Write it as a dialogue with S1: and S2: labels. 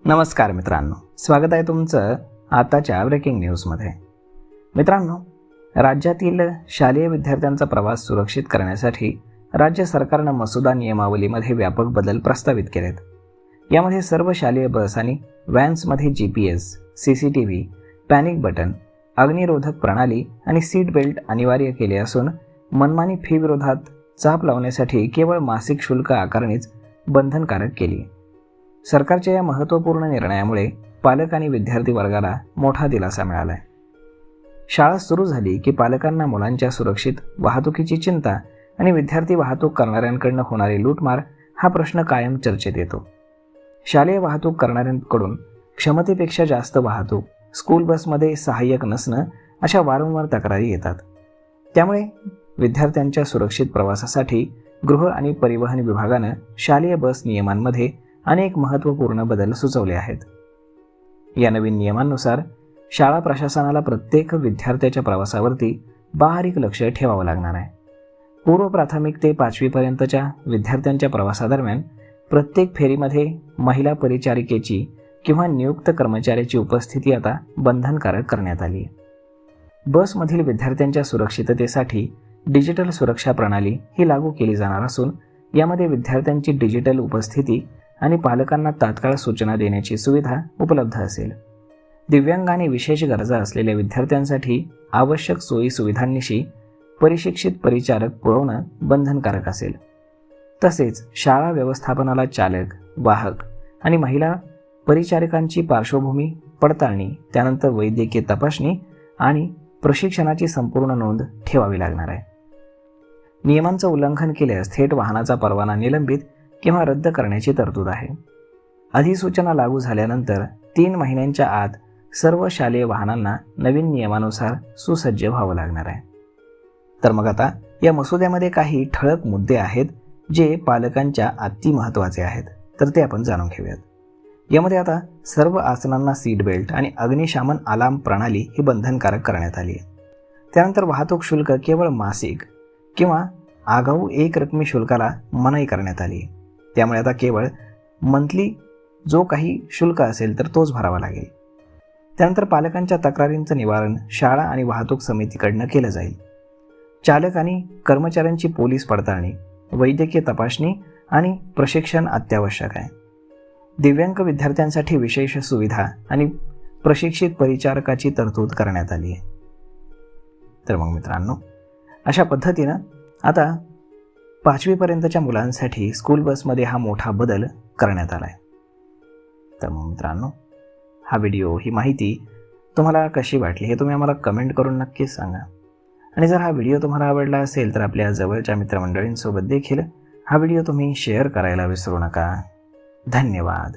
S1: नमस्कार मित्रांनो, स्वागत आहे तुमचं आताच्या ब्रेकिंग न्यूजमध्ये। मित्रांनो, राज्यातील शालेय विद्यार्थ्यांचा प्रवास सुरक्षित करण्यासाठी राज्य सरकारनं मसुदा नियमावलीमध्ये व्यापक बदल प्रस्तावित केलेत। यामध्ये सर्व शालेय बस आणि व्हॅन्समध्ये GPS, CCTV, पॅनिक बटन, अग्निरोधक प्रणाली आणि सीट बेल्ट अनिवार्य केले असून मनमानी फी विरोधात चाप लावण्यासाठी केवळ मासिक शुल्क आकारणीच बंधनकारक केली। सरकारच्या या महत्त्वपूर्ण निर्णयामुळे पालक आणि विद्यार्थी वर्गाला मोठा दिलासा मिळाला आहे। शाळा सुरू झाली की पालकांना मुलांच्या सुरक्षित वाहतुकीची चिंता आणि विद्यार्थी वाहतूक करणाऱ्यांकडून होणारी लूटमार हा प्रश्न कायम चर्चेत येतो। शालेय वाहतूक करणाऱ्यांकडून क्षमतेपेक्षा जास्त वाहतूक, स्कूल बसमध्ये सहाय्यक नसणं अशा वारंवार तक्रारी येतात। त्यामुळे विद्यार्थ्यांच्या सुरक्षित प्रवासासाठी गृह आणि परिवहन विभागानं शालेय बस नियमांमध्ये अनेक महत्त्वपूर्ण बदल सुचवले आहेत। या नवीन नियमांनुसार शाळा प्रशासनाला प्रत्येक विद्यार्थ्याच्या प्रवासावरती बारीक लक्ष ठेवावं लागणार आहे। पूर्व प्राथमिक ते 5वी पर्यंतच्या विद्यार्थ्यांच्या प्रवासादरम्यान प्रत्येक फेरीमध्ये महिला परिचारिकेची किंवा नियुक्त कर्मचाऱ्याची उपस्थिती आता बंधनकारक करण्यात आली आहे। बसमधील विद्यार्थ्यांच्या सुरक्षिततेसाठी डिजिटल सुरक्षा प्रणाली ही लागू केली जाणार असून यामध्ये विद्यार्थ्यांची डिजिटल उपस्थिती आणि पालकांना तात्काळ सूचना देण्याची सुविधा उपलब्ध असेल। दिव्यांग आणि विशेष गरजा असलेल्या विद्यार्थ्यांसाठी आवश्यक सोयी सुविधांनिशी परिशिक्षित परिचारक पुरवणं बंधनकारक असेल। तसेच शाळा व्यवस्थापनाला चालक, वाहक आणि महिला परिचारिकांची पार्श्वभूमी पडताळणी, त्यानंतर वैद्यकीय तपासणी आणि प्रशिक्षणाची संपूर्ण नोंद ठेवावी लागणार आहे। नियमांचं उल्लंघन केल्यास थेट वाहनाचा परवाना निलंबित किंवा रद्द करण्याची तरतूद आहे। अधिसूचना लागू झाल्यानंतर 3 महिन्यांच्या आत सर्व शालेय वाहनांना नवीन नियमानुसार सुसज्ज व्हावं लागणार आहे। तर मग आता या मसुद्यामध्ये काही ठळक मुद्दे आहेत जे पालकांच्या अति महत्त्वाचे आहेत, तर ते आपण जाणून घेऊयात। यामध्ये आता सर्व आसनांना सीट बेल्ट आणि अग्निशमन अलार्म प्रणाली ही बंधनकारक करण्यात आली आहे। त्यानंतर वाहतूक शुल्क केवळ मासिक किंवा आगाऊ एक रकमी शुल्काला मनाई करण्यात आली आहे। त्यामुळे आता केवळ मंथली जो काही शुल्क असेल तर तोच भरावा लागेल। त्यानंतर पालकांच्या तक्रारींचं निवारण शाळा आणि वाहतूक समितीकडनं केलं जाईल। चालक आणि कर्मचाऱ्यांची पोलीस पडताळणी, वैद्यकीय तपासणी आणि प्रशिक्षण अत्यावश्यक आहे। दिव्यांग विद्यार्थ्यांसाठी विशेष सुविधा आणि प्रशिक्षित परिचारकाची तरतूद करण्यात आली आहे। तर मग मित्रांनो, अशा पद्धतीनं आता 5वी पर्यंतच्या मुलांसाठी स्कूल बसमध्ये हा मोठा बदल करण्यात आला आहे। तर मग मित्रांनो, हा व्हिडिओ, ही माहिती तुम्हाला कशी वाटली हे तुम्ही आम्हाला कमेंट करून नक्कीच सांगा। आणि जर हा व्हिडिओ तुम्हाला आवडला असेल तर आपल्या जवळच्या मित्रमंडळींसोबत देखील हा व्हिडिओ तुम्ही शेअर करायला विसरू नका। धन्यवाद।